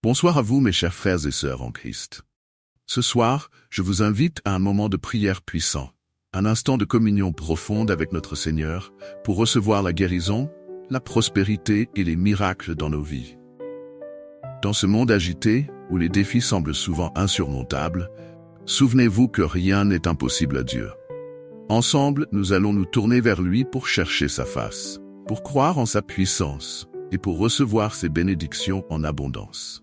Bonsoir à vous mes chers frères et sœurs en Christ. Ce soir, je vous invite à un moment de prière puissant, un instant de communion profonde avec notre Seigneur pour recevoir la guérison, la prospérité et les miracles dans nos vies. Dans ce monde agité, où les défis semblent souvent insurmontables, souvenez-vous que rien n'est impossible à Dieu. Ensemble, nous allons nous tourner vers lui pour chercher sa face, pour croire en sa puissance et pour recevoir ses bénédictions en abondance.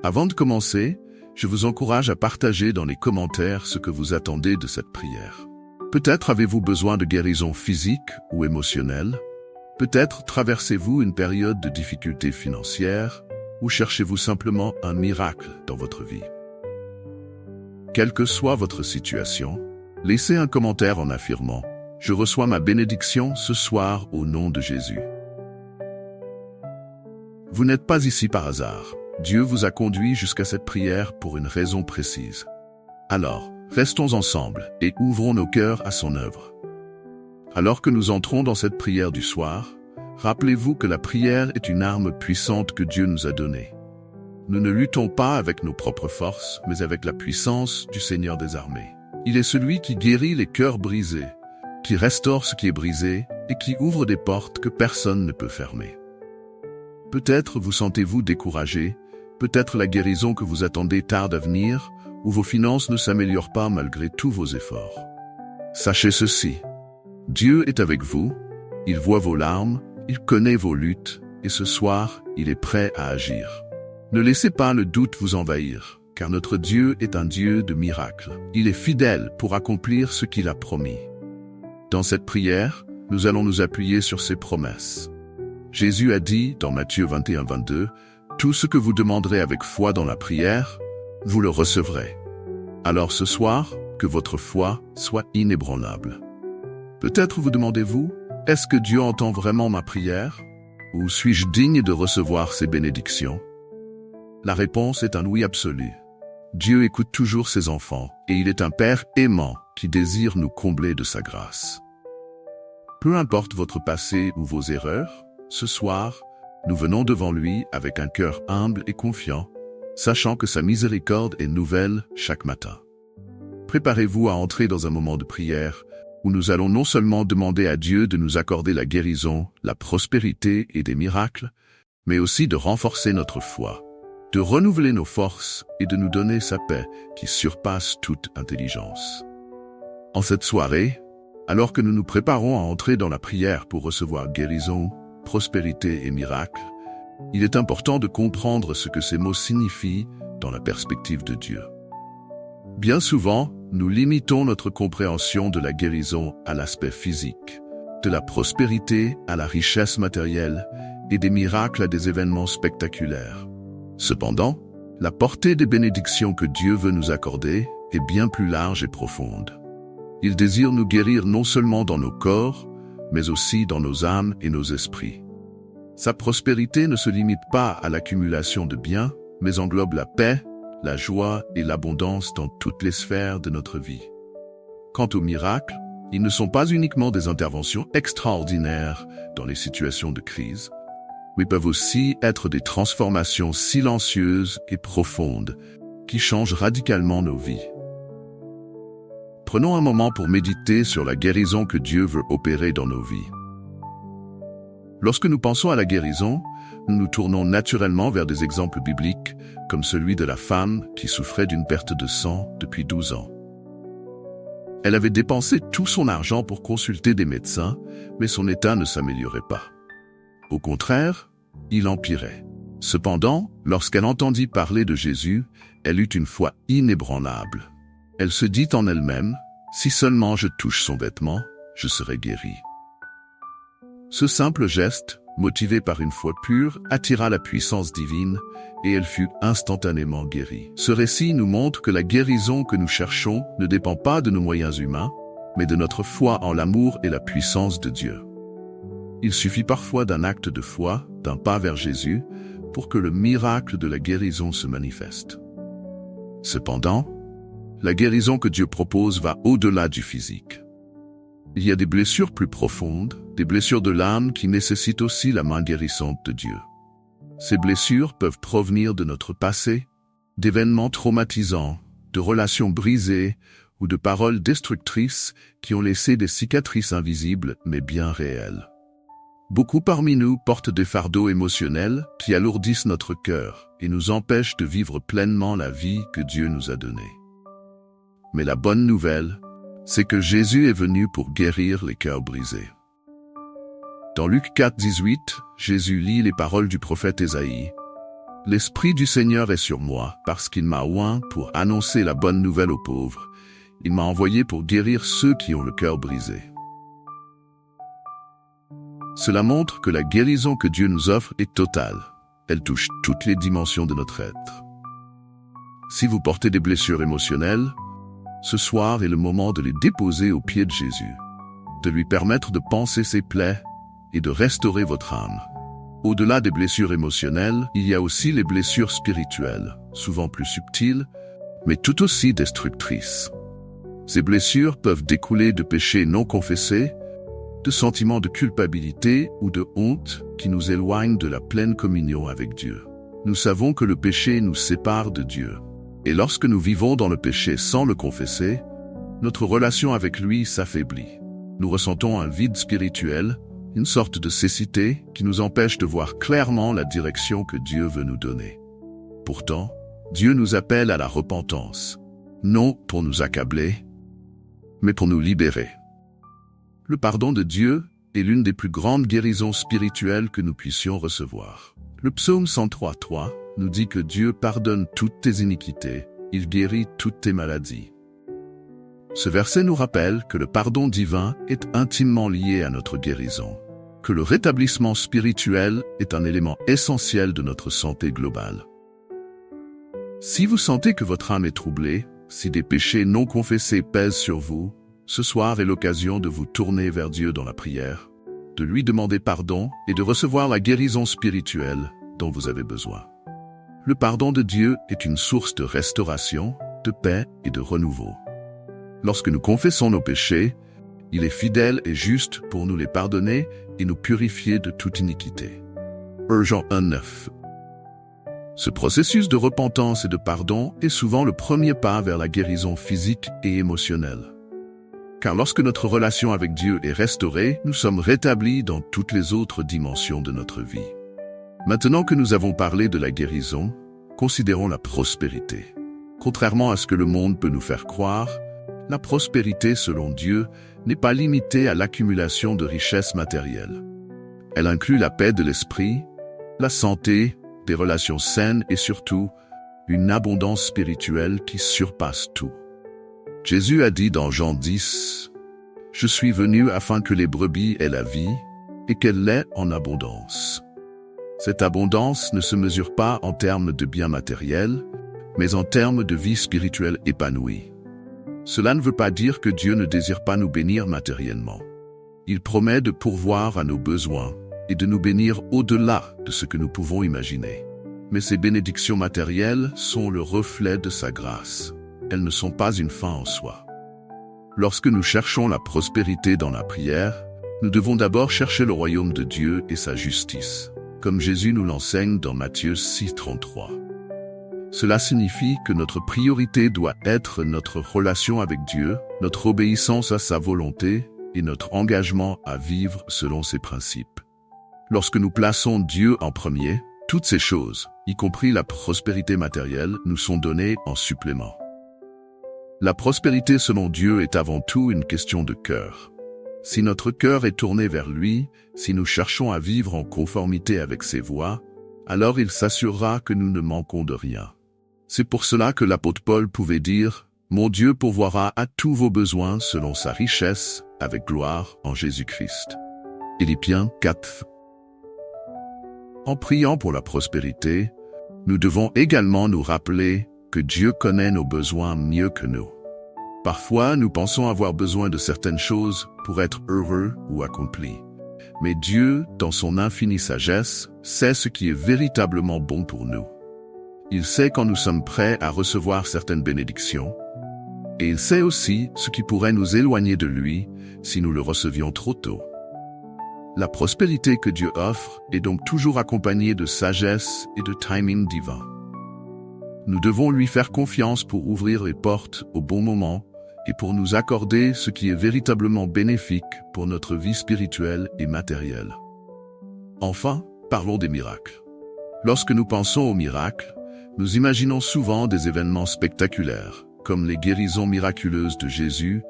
Avant de commencer, je vous encourage à partager dans les commentaires ce que vous attendez de cette prière. Peut-être avez-vous besoin de guérison physique ou émotionnelle. Peut-être traversez-vous une période de difficultés financières ou cherchez-vous simplement un miracle dans votre vie. Quelle que soit votre situation, laissez un commentaire en affirmant « Je reçois ma bénédiction ce soir au nom de Jésus ». Vous n'êtes pas ici par hasard. Dieu vous a conduit jusqu'à cette prière pour une raison précise. Alors, restons ensemble et ouvrons nos cœurs à son œuvre. Alors que nous entrons dans cette prière du soir, rappelez-vous que la prière est une arme puissante que Dieu nous a donnée. Nous ne luttons pas avec nos propres forces, mais avec la puissance du Seigneur des armées. Il est celui qui guérit les cœurs brisés, qui restaure ce qui est brisé et qui ouvre des portes que personne ne peut fermer. Peut-être vous sentez-vous découragé, peut-être la guérison que vous attendez tarde à venir, ou vos finances ne s'améliorent pas malgré tous vos efforts. Sachez ceci, Dieu est avec vous, il voit vos larmes, il connaît vos luttes, et ce soir, il est prêt à agir. Ne laissez pas le doute vous envahir, car notre Dieu est un Dieu de miracles. Il est fidèle pour accomplir ce qu'il a promis. Dans cette prière, nous allons nous appuyer sur ses promesses. Jésus a dit, dans Matthieu 21-22, « Tout ce que vous demanderez avec foi dans la prière, vous le recevrez. » Alors ce soir, que votre foi soit inébranlable. Peut-être vous demandez-vous, « Est-ce que Dieu entend vraiment ma prière? Ou suis-je digne de recevoir ses bénédictions ?» La réponse est un oui absolu. Dieu écoute toujours ses enfants, et il est un Père aimant qui désire nous combler de sa grâce. Peu importe votre passé ou vos erreurs, ce soir, nous venons devant lui avec un cœur humble et confiant, sachant que sa miséricorde est nouvelle chaque matin. Préparez-vous à entrer dans un moment de prière où nous allons non seulement demander à Dieu de nous accorder la guérison, la prospérité et des miracles, mais aussi de renforcer notre foi, de renouveler nos forces et de nous donner sa paix qui surpasse toute intelligence. En cette soirée, alors que nous nous préparons à entrer dans la prière pour recevoir guérison, prospérité et miracle, il est important de comprendre ce que ces mots signifient dans la perspective de Dieu. Bien souvent, nous limitons notre compréhension de la guérison à l'aspect physique, de la prospérité à la richesse matérielle et des miracles à des événements spectaculaires. Cependant, la portée des bénédictions que Dieu veut nous accorder est bien plus large et profonde. Il désire nous guérir non seulement dans nos corps, mais aussi dans nos âmes et nos esprits. Sa prospérité ne se limite pas à l'accumulation de biens, mais englobe la paix, la joie et l'abondance dans toutes les sphères de notre vie. Quant aux miracles, ils ne sont pas uniquement des interventions extraordinaires dans les situations de crise, mais peuvent aussi être des transformations silencieuses et profondes qui changent radicalement nos vies. Prenons un moment pour méditer sur la guérison que Dieu veut opérer dans nos vies. Lorsque nous pensons à la guérison, nous nous tournons naturellement vers des exemples bibliques, comme celui de la femme qui souffrait d'une perte de sang depuis 12 ans. Elle avait dépensé tout son argent pour consulter des médecins, mais son état ne s'améliorait pas. Au contraire, il empirait. Cependant, lorsqu'elle entendit parler de Jésus, elle eut une foi inébranlable. Elle se dit en elle-même, « Si seulement je touche son vêtement, je serai guérie. » Ce simple geste, motivé par une foi pure, attira la puissance divine et elle fut instantanément guérie. Ce récit nous montre que la guérison que nous cherchons ne dépend pas de nos moyens humains, mais de notre foi en l'amour et la puissance de Dieu. Il suffit parfois d'un acte de foi, d'un pas vers Jésus, pour que le miracle de la guérison se manifeste. Cependant, la guérison que Dieu propose va au-delà du physique. Il y a des blessures plus profondes, des blessures de l'âme qui nécessitent aussi la main guérissante de Dieu. Ces blessures peuvent provenir de notre passé, d'événements traumatisants, de relations brisées ou de paroles destructrices qui ont laissé des cicatrices invisibles mais bien réelles. Beaucoup parmi nous portent des fardeaux émotionnels qui alourdissent notre cœur et nous empêchent de vivre pleinement la vie que Dieu nous a donnée. Mais la bonne nouvelle, c'est que Jésus est venu pour guérir les cœurs brisés. Dans Luc 4,18, Jésus lit les paroles du prophète Ésaïe. « L'Esprit du Seigneur est sur moi, parce qu'il m'a oint pour annoncer la bonne nouvelle aux pauvres. Il m'a envoyé pour guérir ceux qui ont le cœur brisé. » Cela montre que la guérison que Dieu nous offre est totale. Elle touche toutes les dimensions de notre être. Si vous portez des blessures émotionnelles, ce soir est le moment de les déposer aux pieds de Jésus, de lui permettre de panser ses plaies et de restaurer votre âme. Au-delà des blessures émotionnelles, il y a aussi les blessures spirituelles, souvent plus subtiles, mais tout aussi destructrices. Ces blessures peuvent découler de péchés non confessés, de sentiments de culpabilité ou de honte qui nous éloignent de la pleine communion avec Dieu. Nous savons que le péché nous sépare de Dieu. Et lorsque nous vivons dans le péché sans le confesser, notre relation avec lui s'affaiblit. Nous ressentons un vide spirituel, une sorte de cécité qui nous empêche de voir clairement la direction que Dieu veut nous donner. Pourtant, Dieu nous appelle à la repentance, non pour nous accabler, mais pour nous libérer. Le pardon de Dieu est l'une des plus grandes guérisons spirituelles que nous puissions recevoir. Le psaume 103:3 nous dit que Dieu pardonne toutes tes iniquités, il guérit toutes tes maladies. Ce verset nous rappelle que le pardon divin est intimement lié à notre guérison, que le rétablissement spirituel est un élément essentiel de notre santé globale. Si vous sentez que votre âme est troublée, si des péchés non confessés pèsent sur vous, ce soir est l'occasion de vous tourner vers Dieu dans la prière, de lui demander pardon et de recevoir la guérison spirituelle dont vous avez besoin. Le pardon de Dieu est une source de restauration, de paix et de renouveau. Lorsque nous confessons nos péchés, il est fidèle et juste pour nous les pardonner et nous purifier de toute iniquité. Jean 1:9. Ce processus de repentance et de pardon est souvent le premier pas vers la guérison physique et émotionnelle. Car lorsque notre relation avec Dieu est restaurée, nous sommes rétablis dans toutes les autres dimensions de notre vie. Maintenant que nous avons parlé de la guérison, considérons la prospérité. Contrairement à ce que le monde peut nous faire croire, la prospérité selon Dieu n'est pas limitée à l'accumulation de richesses matérielles. Elle inclut la paix de l'esprit, la santé, des relations saines et surtout, une abondance spirituelle qui surpasse tout. Jésus a dit dans Jean 10, « Je suis venu afin que les brebis aient la vie et qu'elle l'ait en abondance. » Cette abondance ne se mesure pas en termes de biens matériels, mais en termes de vie spirituelle épanouie. Cela ne veut pas dire que Dieu ne désire pas nous bénir matériellement. Il promet de pourvoir à nos besoins et de nous bénir au-delà de ce que nous pouvons imaginer. Mais ces bénédictions matérielles sont le reflet de sa grâce. Elles ne sont pas une fin en soi. Lorsque nous cherchons la prospérité dans la prière, nous devons d'abord chercher le royaume de Dieu et sa justice, comme Jésus nous l'enseigne dans Matthieu 6:33. Cela signifie que notre priorité doit être notre relation avec Dieu, notre obéissance à sa volonté et notre engagement à vivre selon ses principes. Lorsque nous plaçons Dieu en premier, toutes ces choses, y compris la prospérité matérielle, nous sont données en supplément. La prospérité selon Dieu est avant tout une question de cœur. Si notre cœur est tourné vers lui, si nous cherchons à vivre en conformité avec ses voies, alors il s'assurera que nous ne manquons de rien. C'est pour cela que l'apôtre Paul pouvait dire « Mon Dieu pourvoira à tous vos besoins selon sa richesse, avec gloire en Jésus-Christ. » Philippiens 4. En priant pour la prospérité, nous devons également nous rappeler que Dieu connaît nos besoins mieux que nous. Parfois, nous pensons avoir besoin de certaines choses pour être heureux ou accomplis. Mais Dieu, dans son infinie sagesse, sait ce qui est véritablement bon pour nous. Il sait quand nous sommes prêts à recevoir certaines bénédictions, et il sait aussi ce qui pourrait nous éloigner de lui si nous le recevions trop tôt. La prospérité que Dieu offre est donc toujours accompagnée de sagesse et de timing divin. Nous devons lui faire confiance pour ouvrir les portes au bon moment et pour nous accorder ce qui est véritablement bénéfique pour notre vie spirituelle et matérielle. Enfin, parlons des miracles. Lorsque nous pensons aux miracles, nous imaginons souvent des événements spectaculaires, comme les guérisons miraculeuses de Jésus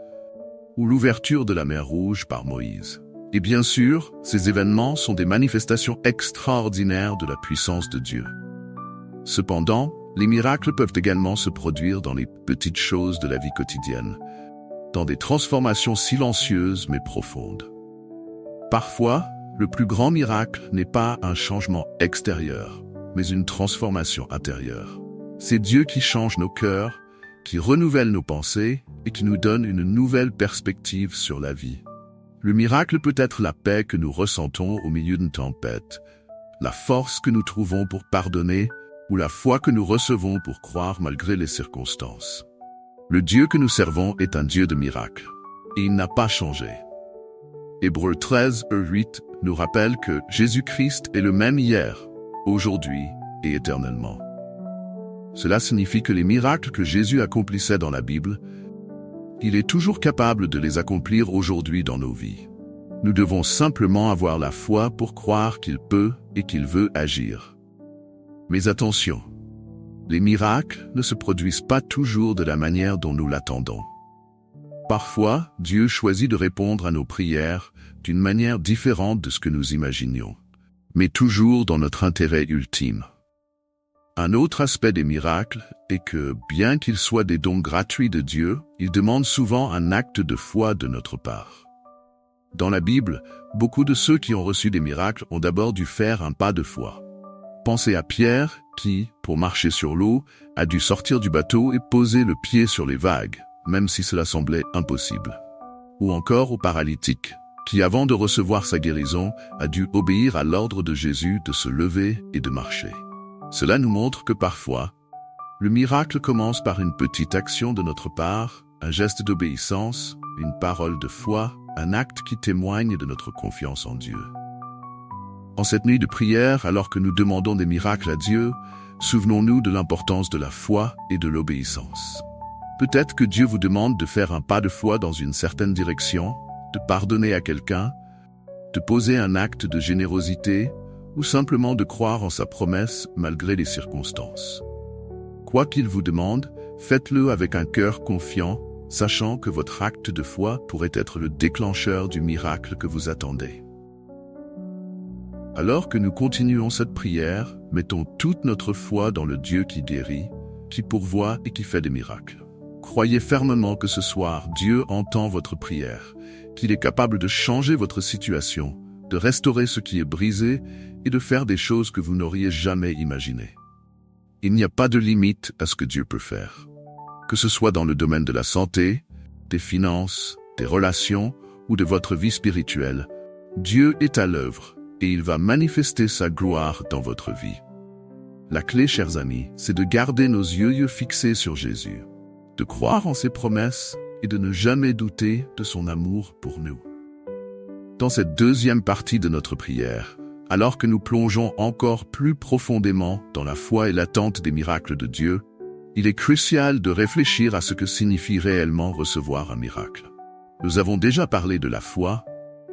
ou l'ouverture de la mer Rouge par Moïse. Et bien sûr, ces événements sont des manifestations extraordinaires de la puissance de Dieu. Cependant, les miracles peuvent également se produire dans les petites choses de la vie quotidienne, dans des transformations silencieuses mais profondes. Parfois, le plus grand miracle n'est pas un changement extérieur, mais une transformation intérieure. C'est Dieu qui change nos cœurs, qui renouvelle nos pensées et qui nous donne une nouvelle perspective sur la vie. Le miracle peut être la paix que nous ressentons au milieu d'une tempête, la force que nous trouvons pour pardonner ou la foi que nous recevons pour croire malgré les circonstances. Le Dieu que nous servons est un Dieu de miracles, et il n'a pas changé. Hébreux 13, 8 nous rappelle que Jésus-Christ est le même hier, aujourd'hui et éternellement. Cela signifie que les miracles que Jésus accomplissait dans la Bible, il est toujours capable de les accomplir aujourd'hui dans nos vies. Nous devons simplement avoir la foi pour croire qu'il peut et qu'il veut agir. Mais attention, les miracles ne se produisent pas toujours de la manière dont nous l'attendons. Parfois, Dieu choisit de répondre à nos prières d'une manière différente de ce que nous imaginions, mais toujours dans notre intérêt ultime. Un autre aspect des miracles est que, bien qu'ils soient des dons gratuits de Dieu, ils demandent souvent un acte de foi de notre part. Dans la Bible, beaucoup de ceux qui ont reçu des miracles ont d'abord dû faire un pas de foi. Pensez à Pierre qui, pour marcher sur l'eau, a dû sortir du bateau et poser le pied sur les vagues, même si cela semblait impossible. Ou encore au paralytique, qui avant de recevoir sa guérison, a dû obéir à l'ordre de Jésus de se lever et de marcher. Cela nous montre que parfois, le miracle commence par une petite action de notre part, un geste d'obéissance, une parole de foi, un acte qui témoigne de notre confiance en Dieu. En cette nuit de prière, alors que nous demandons des miracles à Dieu, souvenons-nous de l'importance de la foi et de l'obéissance. Peut-être que Dieu vous demande de faire un pas de foi dans une certaine direction, de pardonner à quelqu'un, de poser un acte de générosité, ou simplement de croire en sa promesse malgré les circonstances. Quoi qu'il vous demande, faites-le avec un cœur confiant, sachant que votre acte de foi pourrait être le déclencheur du miracle que vous attendez. Alors que nous continuons cette prière, mettons toute notre foi dans le Dieu qui guérit, qui pourvoit et qui fait des miracles. Croyez fermement que ce soir, Dieu entend votre prière, qu'il est capable de changer votre situation, de restaurer ce qui est brisé et de faire des choses que vous n'auriez jamais imaginées. Il n'y a pas de limite à ce que Dieu peut faire. Que ce soit dans le domaine de la santé, des finances, des relations ou de votre vie spirituelle, Dieu est à l'œuvre et il va manifester sa gloire dans votre vie. La clé, chers amis, c'est de garder nos yeux fixés sur Jésus, de croire en ses promesses et de ne jamais douter de son amour pour nous. Dans cette deuxième partie de notre prière, alors que nous plongeons encore plus profondément dans la foi et l'attente des miracles de Dieu, il est crucial de réfléchir à ce que signifie réellement recevoir un miracle. Nous avons déjà parlé de la foi,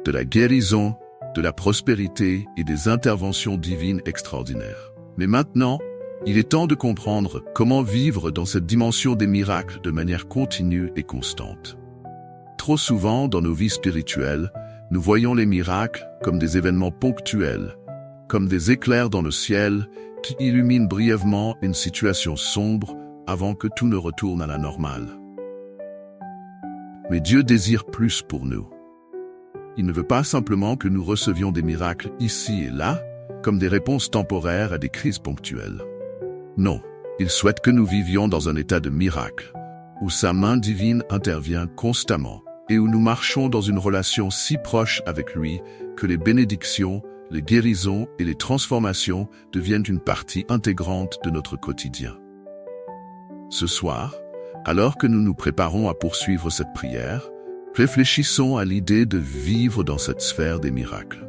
de la guérison, de la prospérité et des interventions divines extraordinaires. Mais maintenant, il est temps de comprendre comment vivre dans cette dimension des miracles de manière continue et constante. Trop souvent, dans nos vies spirituelles, nous voyons les miracles comme des événements ponctuels, comme des éclairs dans le ciel qui illuminent brièvement une situation sombre avant que tout ne retourne à la normale. Mais Dieu désire plus pour nous. Il ne veut pas simplement que nous recevions des miracles ici et là, comme des réponses temporaires à des crises ponctuelles. Non, il souhaite que nous vivions dans un état de miracle, où sa main divine intervient constamment et où nous marchons dans une relation si proche avec lui que les bénédictions, les guérisons et les transformations deviennent une partie intégrante de notre quotidien. Ce soir, alors que nous nous préparons à poursuivre cette prière, réfléchissons à l'idée de vivre dans cette sphère des miracles.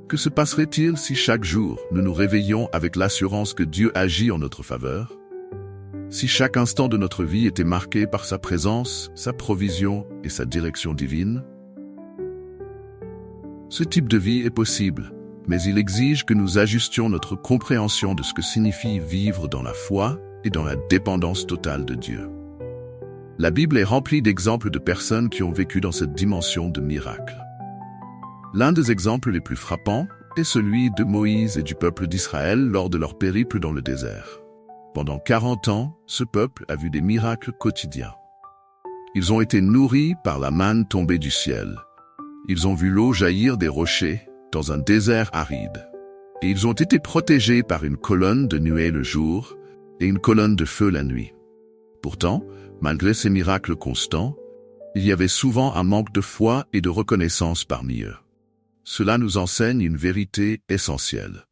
Que se passerait-il si chaque jour nous nous réveillions avec l'assurance que Dieu agit en notre faveur? Si chaque instant de notre vie était marqué par sa présence, sa provision et sa direction divine? Ce type de vie est possible, mais il exige que nous ajustions notre compréhension de ce que signifie vivre dans la foi et dans la dépendance totale de Dieu. La Bible est remplie d'exemples de personnes qui ont vécu dans cette dimension de miracle. L'un des exemples les plus frappants est celui de Moïse et du peuple d'Israël lors de leur périple dans le désert. Pendant 40 ans, ce peuple a vu des miracles quotidiens. Ils ont été nourris par la manne tombée du ciel. Ils ont vu l'eau jaillir des rochers dans un désert aride. Et ils ont été protégés par une colonne de nuée le jour et une colonne de feu la nuit. Pourtant, malgré ces miracles constants, il y avait souvent un manque de foi et de reconnaissance parmi eux. Cela nous enseigne une vérité essentielle.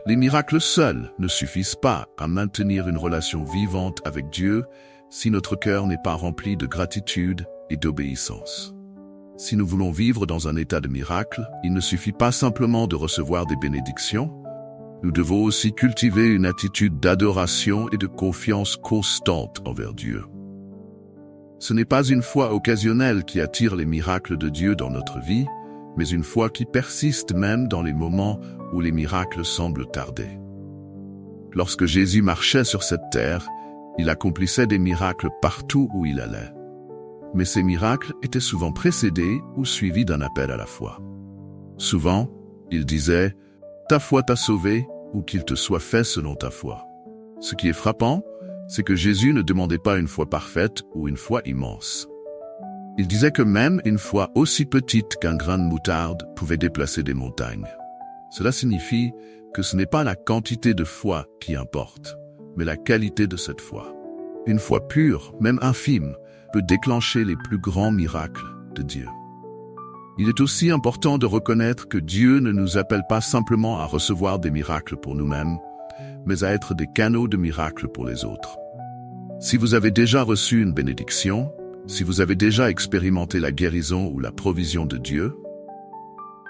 Les miracles seuls ne suffisent pas à maintenir une relation vivante avec Dieu si notre cœur n'est pas rempli de gratitude et d'obéissance. Si nous voulons vivre dans un état de miracle, il ne suffit pas simplement de recevoir des bénédictions. Nous devons aussi cultiver une attitude d'adoration et de confiance constante envers Dieu. Ce n'est pas une foi occasionnelle qui attire les miracles de Dieu dans notre vie, mais une foi qui persiste même dans les moments où les miracles semblent tarder. Lorsque Jésus marchait sur cette terre, il accomplissait des miracles partout où il allait. Mais ces miracles étaient souvent précédés ou suivis d'un appel à la foi. Souvent, il disait « Ta foi t'a sauvé » ou « Qu'il te soit fait selon ta foi ». Ce qui est frappant, c'est que Jésus ne demandait pas une foi parfaite ou une foi immense. Il disait que même une foi aussi petite qu'un grain de moutarde pouvait déplacer des montagnes. Cela signifie que ce n'est pas la quantité de foi qui importe, mais la qualité de cette foi. Une foi pure, même infime, peut déclencher les plus grands miracles de Dieu. Il est aussi important de reconnaître que Dieu ne nous appelle pas simplement à recevoir des miracles pour nous-mêmes, mais à être des canaux de miracles pour les autres. Si vous avez déjà reçu une bénédiction, si vous avez déjà expérimenté la guérison ou la provision de Dieu,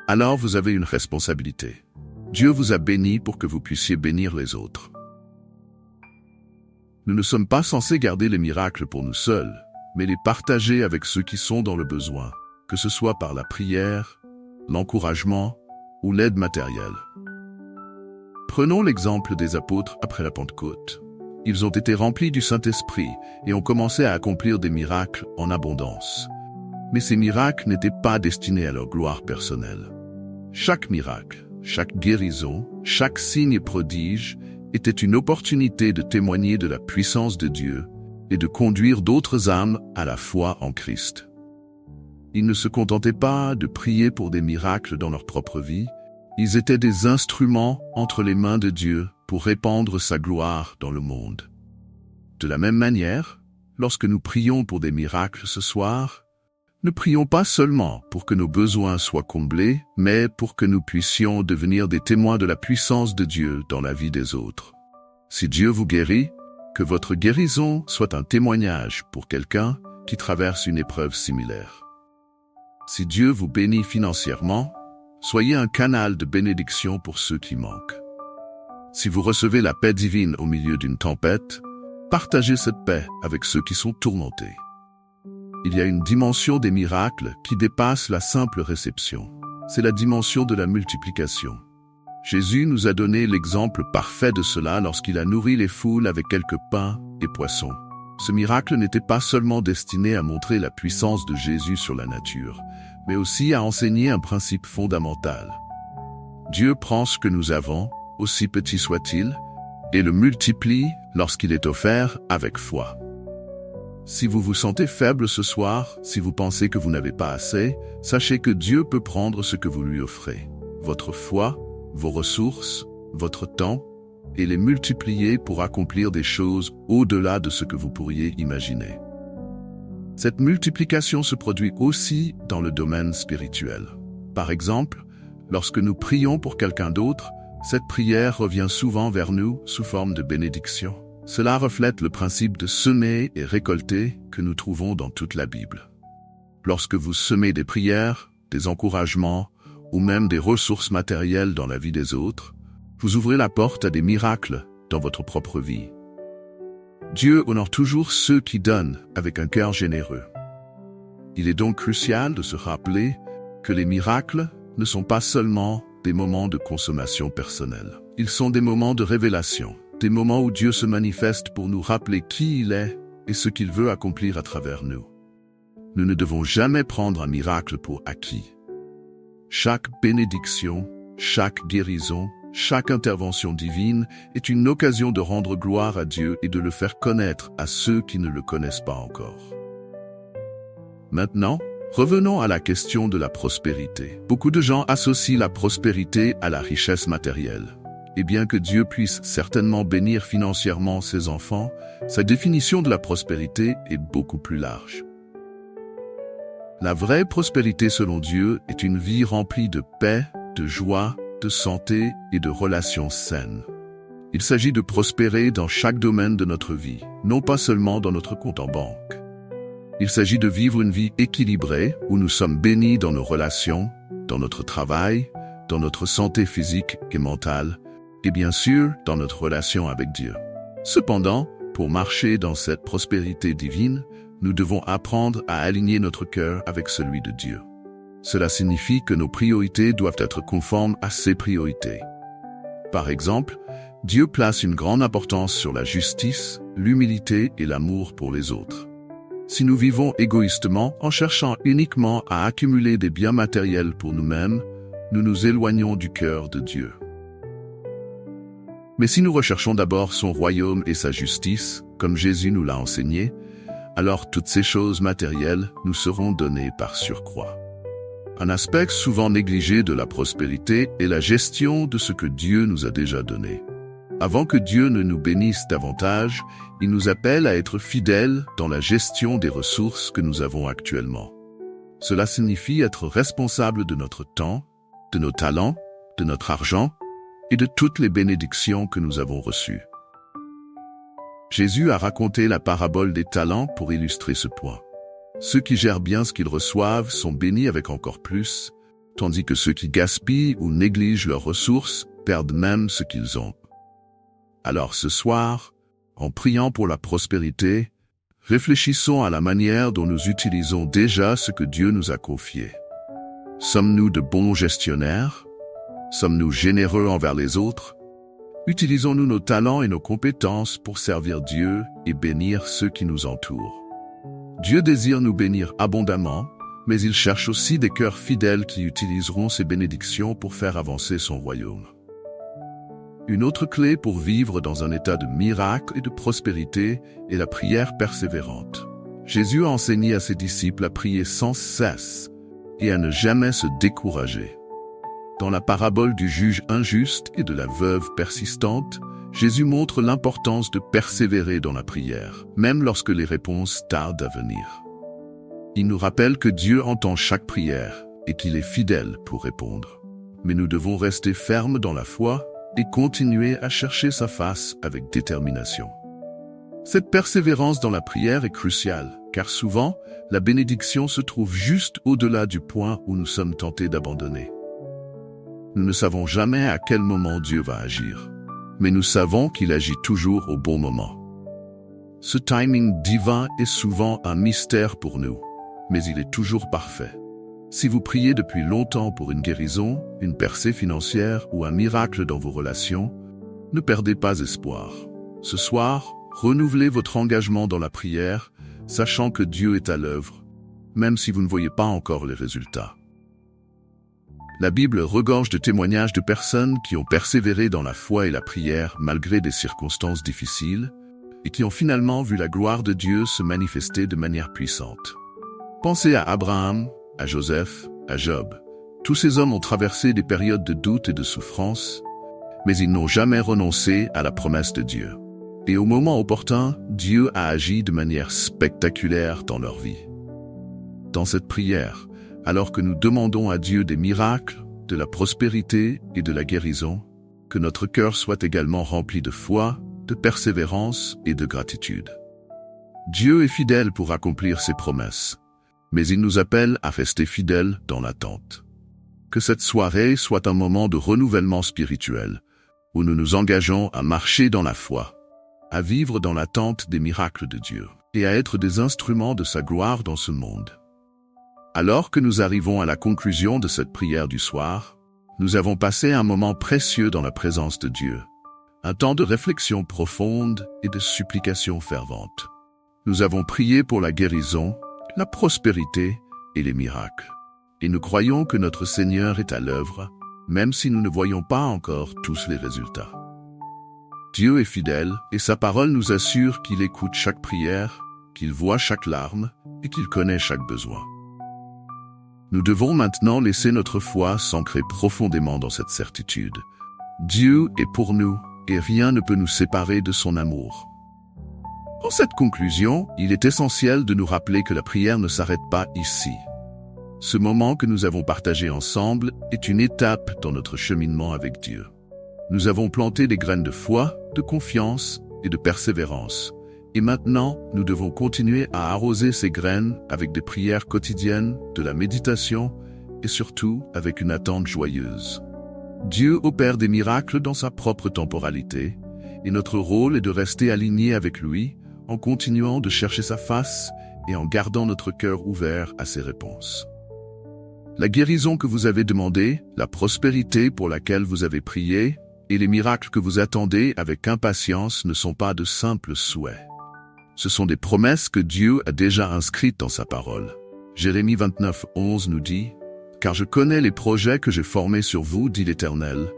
alors vous avez une responsabilité. Dieu vous a béni pour que vous puissiez bénir les autres. Nous ne sommes pas censés garder les miracles pour nous seuls, mais les partager avec ceux qui sont dans le besoin, que ce soit par la prière, l'encouragement ou l'aide matérielle. Prenons l'exemple des apôtres après la Pentecôte. Ils ont été remplis du Saint-Esprit et ont commencé à accomplir des miracles en abondance. Mais ces miracles n'étaient pas destinés à leur gloire personnelle. Chaque miracle, chaque guérison, chaque signe et prodige était une opportunité de témoigner de la puissance de Dieu et de conduire d'autres âmes à la foi en Christ. Ils ne se contentaient pas de prier pour des miracles dans leur propre vie, ils étaient des instruments entre les mains de Dieu pour répandre sa gloire dans le monde. De la même manière, lorsque nous prions pour des miracles ce soir, ne prions pas seulement pour que nos besoins soient comblés, mais pour que nous puissions devenir des témoins de la puissance de Dieu dans la vie des autres. Si Dieu vous guérit, que votre guérison soit un témoignage pour quelqu'un qui traverse une épreuve similaire. Si Dieu vous bénit financièrement, soyez un canal de bénédiction pour ceux qui manquent. Si vous recevez la paix divine au milieu d'une tempête, partagez cette paix avec ceux qui sont tourmentés. Il y a une dimension des miracles qui dépasse la simple réception. C'est la dimension de la multiplication. Jésus nous a donné l'exemple parfait de cela lorsqu'il a nourri les foules avec quelques pains et poissons. Ce miracle n'était pas seulement destiné à montrer la puissance de Jésus sur la nature, mais aussi à enseigner un principe fondamental. Dieu prend ce que nous avons, aussi petit soit-il, et le multiplie lorsqu'il est offert avec foi. Si vous vous sentez faible ce soir, si vous pensez que vous n'avez pas assez, sachez que Dieu peut prendre ce que vous lui offrez, votre foi, vos ressources, votre temps, et les multiplier pour accomplir des choses au-delà de ce que vous pourriez imaginer. Cette multiplication se produit aussi dans le domaine spirituel. Par exemple, lorsque nous prions pour quelqu'un d'autre, cette prière revient souvent vers nous sous forme de bénédiction. Cela reflète le principe de semer et récolter que nous trouvons dans toute la Bible. Lorsque vous semez des prières, des encouragements ou même des ressources matérielles dans la vie des autres, vous ouvrez la porte à des miracles dans votre propre vie. Dieu honore toujours ceux qui donnent avec un cœur généreux. Il est donc crucial de se rappeler que les miracles ne sont pas seulement des moments de consommation personnelle. Ils sont des moments de révélation, des moments où Dieu se manifeste pour nous rappeler qui il est et ce qu'il veut accomplir à travers nous. Nous ne devons jamais prendre un miracle pour acquis. Chaque bénédiction, chaque guérison, chaque intervention divine est une occasion de rendre gloire à Dieu et de le faire connaître à ceux qui ne le connaissent pas encore. Maintenant, revenons à la question de la prospérité. Beaucoup de gens associent la prospérité à la richesse matérielle. Et bien que Dieu puisse certainement bénir financièrement ses enfants, sa définition de la prospérité est beaucoup plus large. La vraie prospérité selon Dieu est une vie remplie de paix, de joie, de santé et de relations saines. Il s'agit de prospérer dans chaque domaine de notre vie, non pas seulement dans notre compte en banque. Il s'agit de vivre une vie équilibrée où nous sommes bénis dans nos relations, dans notre travail, dans notre santé physique et mentale, et bien sûr dans notre relation avec Dieu. Cependant, pour marcher dans cette prospérité divine, nous devons apprendre à aligner notre cœur avec celui de Dieu. Cela signifie que nos priorités doivent être conformes à ses priorités. Par exemple, Dieu place une grande importance sur la justice, l'humilité et l'amour pour les autres. Si nous vivons égoïstement en cherchant uniquement à accumuler des biens matériels pour nous-mêmes, nous nous éloignons du cœur de Dieu. Mais si nous recherchons d'abord son royaume et sa justice, comme Jésus nous l'a enseigné, alors toutes ces choses matérielles nous seront données par surcroît. Un aspect souvent négligé de la prospérité est la gestion de ce que Dieu nous a déjà donné. Avant que Dieu ne nous bénisse davantage, il nous appelle à être fidèles dans la gestion des ressources que nous avons actuellement. Cela signifie être responsable de notre temps, de nos talents, de notre argent et de toutes les bénédictions que nous avons reçues. Jésus a raconté la parabole des talents pour illustrer ce point. Ceux qui gèrent bien ce qu'ils reçoivent sont bénis avec encore plus, tandis que ceux qui gaspillent ou négligent leurs ressources perdent même ce qu'ils ont. Alors ce soir, en priant pour la prospérité, réfléchissons à la manière dont nous utilisons déjà ce que Dieu nous a confié. Sommes-nous de bons gestionnaires? Sommes-nous généreux envers les autres? Utilisons-nous nos talents et nos compétences pour servir Dieu et bénir ceux qui nous entourent? Dieu désire nous bénir abondamment, mais il cherche aussi des cœurs fidèles qui utiliseront ces bénédictions pour faire avancer son royaume. Une autre clé pour vivre dans un état de miracle et de prospérité est la prière persévérante. Jésus a enseigné à ses disciples à prier sans cesse et à ne jamais se décourager. Dans la parabole du juge injuste et de la veuve persistante, Jésus montre l'importance de persévérer dans la prière, même lorsque les réponses tardent à venir. Il nous rappelle que Dieu entend chaque prière et qu'il est fidèle pour répondre. Mais nous devons rester fermes dans la foi et continuer à chercher sa face avec détermination. Cette persévérance dans la prière est cruciale, car souvent, la bénédiction se trouve juste au-delà du point où nous sommes tentés d'abandonner. Nous ne savons jamais à quel moment Dieu va agir, mais nous savons qu'il agit toujours au bon moment. Ce timing divin est souvent un mystère pour nous, mais il est toujours parfait. Si vous priez depuis longtemps pour une guérison, une percée financière ou un miracle dans vos relations, ne perdez pas espoir. Ce soir, renouvelez votre engagement dans la prière, sachant que Dieu est à l'œuvre, même si vous ne voyez pas encore les résultats. La Bible regorge de témoignages de personnes qui ont persévéré dans la foi et la prière malgré des circonstances difficiles et qui ont finalement vu la gloire de Dieu se manifester de manière puissante. Pensez à Abraham, à Joseph, à Job. Tous ces hommes ont traversé des périodes de doute et de souffrance, mais ils n'ont jamais renoncé à la promesse de Dieu. Et au moment opportun, Dieu a agi de manière spectaculaire dans leur vie. Dans cette prière, alors que nous demandons à Dieu des miracles, de la prospérité et de la guérison, que notre cœur soit également rempli de foi, de persévérance et de gratitude. Dieu est fidèle pour accomplir ses promesses, mais il nous appelle à rester fidèles dans l'attente. Que cette soirée soit un moment de renouvellement spirituel, où nous nous engageons à marcher dans la foi, à vivre dans l'attente des miracles de Dieu, et à être des instruments de sa gloire dans ce monde. Alors que nous arrivons à la conclusion de cette prière du soir, nous avons passé un moment précieux dans la présence de Dieu, un temps de réflexion profonde et de supplication fervente. Nous avons prié pour la guérison, la prospérité et les miracles. Et nous croyons que notre Seigneur est à l'œuvre, même si nous ne voyons pas encore tous les résultats. Dieu est fidèle et sa parole nous assure qu'il écoute chaque prière, qu'il voit chaque larme et qu'il connaît chaque besoin. Nous devons maintenant laisser notre foi s'ancrer profondément dans cette certitude. Dieu est pour nous et rien ne peut nous séparer de son amour. En cette conclusion, il est essentiel de nous rappeler que la prière ne s'arrête pas ici. Ce moment que nous avons partagé ensemble est une étape dans notre cheminement avec Dieu. Nous avons planté des graines de foi, de confiance et de persévérance. Et maintenant, nous devons continuer à arroser ces graines avec des prières quotidiennes, de la méditation et surtout avec une attente joyeuse. Dieu opère des miracles dans sa propre temporalité et notre rôle est de rester aligné avec lui en continuant de chercher sa face et en gardant notre cœur ouvert à ses réponses. La guérison que vous avez demandée, la prospérité pour laquelle vous avez prié et les miracles que vous attendez avec impatience ne sont pas de simples souhaits. Ce sont des promesses que Dieu a déjà inscrites dans sa parole. Jérémie 29:11 nous dit « Car je connais les projets que j'ai formés sur vous, dit l'Éternel,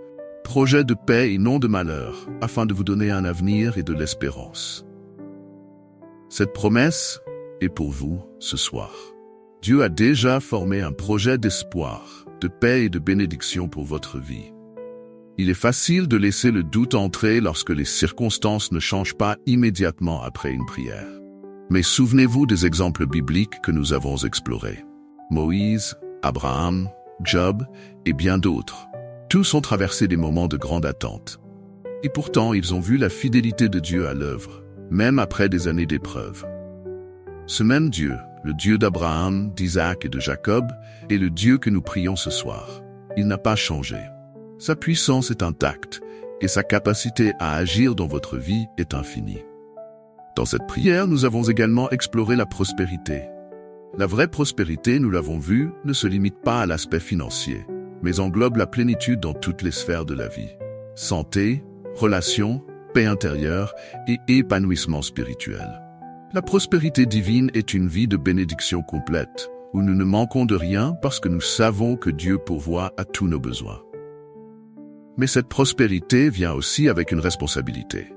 projets de paix et non de malheur, afin de vous donner un avenir et de l'espérance. » Cette promesse est pour vous ce soir. Dieu a déjà formé un projet d'espoir, de paix et de bénédiction pour votre vie. Il est facile de laisser le doute entrer lorsque les circonstances ne changent pas immédiatement après une prière. Mais souvenez-vous des exemples bibliques que nous avons explorés. Moïse, Abraham, Job et bien d'autres. Tous ont traversé des moments de grande attente. Et pourtant, ils ont vu la fidélité de Dieu à l'œuvre, même après des années d'épreuves. Ce même Dieu, le Dieu d'Abraham, d'Isaac et de Jacob, est le Dieu que nous prions ce soir. Il n'a pas changé. Sa puissance est intacte et sa capacité à agir dans votre vie est infinie. Dans cette prière, nous avons également exploré la prospérité. La vraie prospérité, nous l'avons vu, ne se limite pas à l'aspect financier, mais englobe la plénitude dans toutes les sphères de la vie. Santé, relations, paix intérieure et épanouissement spirituel. La prospérité divine est une vie de bénédiction complète, où nous ne manquons de rien parce que nous savons que Dieu pourvoit à tous nos besoins. Mais cette prospérité vient aussi avec une responsabilité.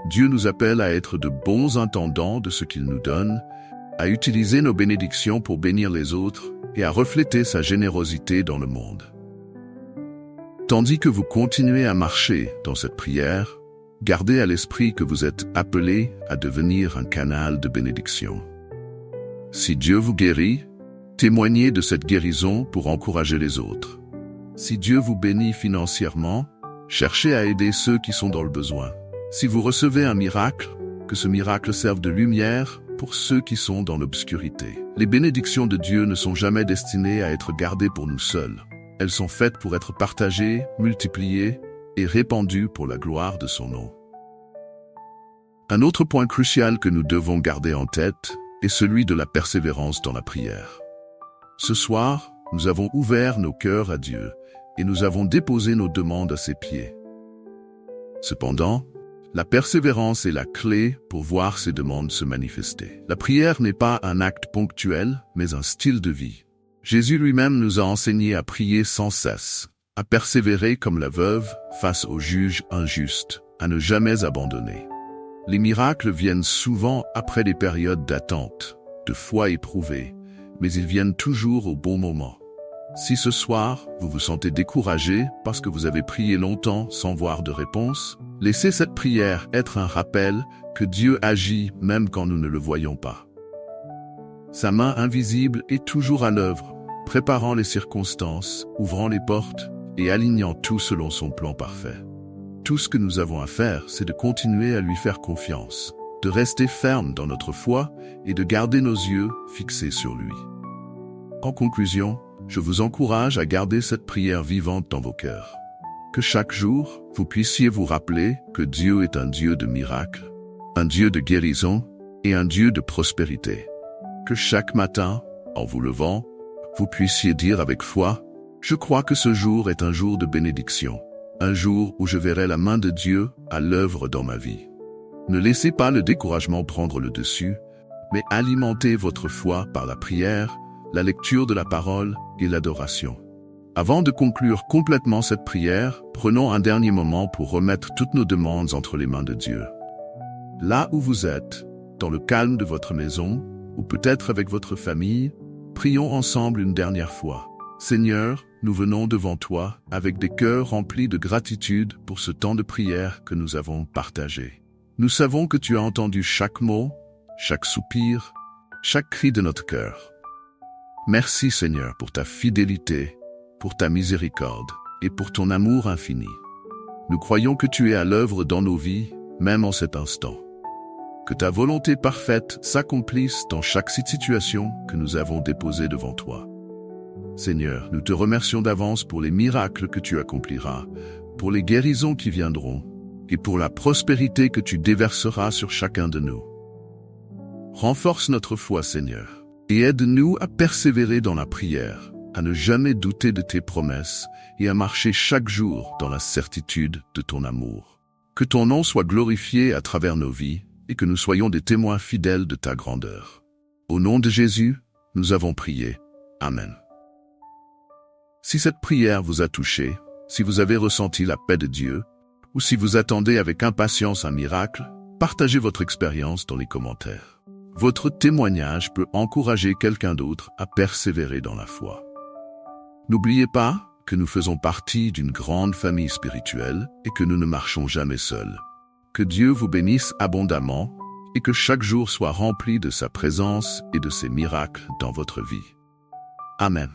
Dieu nous appelle à être de bons intendants de ce qu'il nous donne, à utiliser nos bénédictions pour bénir les autres et à refléter sa générosité dans le monde. Tandis que vous continuez à marcher dans cette prière, gardez à l'esprit que vous êtes appelés à devenir un canal de bénédiction. Si Dieu vous guérit, témoignez de cette guérison pour encourager les autres. Si Dieu vous bénit financièrement, cherchez à aider ceux qui sont dans le besoin. Si vous recevez un miracle, que ce miracle serve de lumière pour ceux qui sont dans l'obscurité. Les bénédictions de Dieu ne sont jamais destinées à être gardées pour nous seuls. Elles sont faites pour être partagées, multipliées et répandues pour la gloire de son nom. Un autre point crucial que nous devons garder en tête est celui de la persévérance dans la prière. Ce soir, nous avons ouvert nos cœurs à Dieu et nous avons déposé nos demandes à ses pieds. Cependant, la persévérance est la clé pour voir ces demandes se manifester. La prière n'est pas un acte ponctuel, mais un style de vie. Jésus lui-même nous a enseigné à prier sans cesse, à persévérer comme la veuve face au juge injuste, à ne jamais abandonner. Les miracles viennent souvent après des périodes d'attente, de foi éprouvée, mais ils viennent toujours au bon moment. Si ce soir, vous vous sentez découragé parce que vous avez prié longtemps sans voir de réponse, laissez cette prière être un rappel que Dieu agit même quand nous ne le voyons pas. Sa main invisible est toujours à l'œuvre, préparant les circonstances, ouvrant les portes et alignant tout selon son plan parfait. Tout ce que nous avons à faire, c'est de continuer à lui faire confiance, de rester ferme dans notre foi et de garder nos yeux fixés sur lui. En conclusion, je vous encourage à garder cette prière vivante dans vos cœurs. Que chaque jour, vous puissiez vous rappeler que Dieu est un Dieu de miracles, un Dieu de guérison et un Dieu de prospérité. Que chaque matin, en vous levant, vous puissiez dire avec foi, « Je crois que ce jour est un jour de bénédiction, un jour où je verrai la main de Dieu à l'œuvre dans ma vie. » Ne laissez pas le découragement prendre le dessus, mais alimentez votre foi par la prière, la lecture de la parole et l'adoration. Avant de conclure complètement cette prière, prenons un dernier moment pour remettre toutes nos demandes entre les mains de Dieu. Là où vous êtes, dans le calme de votre maison, ou peut-être avec votre famille, prions ensemble une dernière fois. Seigneur, nous venons devant toi avec des cœurs remplis de gratitude pour ce temps de prière que nous avons partagé. Nous savons que tu as entendu chaque mot, chaque soupir, chaque cri de notre cœur. Merci Seigneur pour ta fidélité, pour ta miséricorde et pour ton amour infini. Nous croyons que tu es à l'œuvre dans nos vies, même en cet instant. Que ta volonté parfaite s'accomplisse dans chaque situation que nous avons déposée devant toi. Seigneur, nous te remercions d'avance pour les miracles que tu accompliras, pour les guérisons qui viendront, et pour la prospérité que tu déverseras sur chacun de nous. Renforce notre foi, Seigneur, et aide-nous à persévérer dans la prière, à ne jamais douter de tes promesses et à marcher chaque jour dans la certitude de ton amour. Que ton nom soit glorifié à travers nos vies et que nous soyons des témoins fidèles de ta grandeur. Au nom de Jésus, nous avons prié. Amen. Si cette prière vous a touché, si vous avez ressenti la paix de Dieu, ou si vous attendez avec impatience un miracle, partagez votre expérience dans les commentaires. Votre témoignage peut encourager quelqu'un d'autre à persévérer dans la foi. N'oubliez pas que nous faisons partie d'une grande famille spirituelle et que nous ne marchons jamais seuls. Que Dieu vous bénisse abondamment et que chaque jour soit rempli de sa présence et de ses miracles dans votre vie. Amen.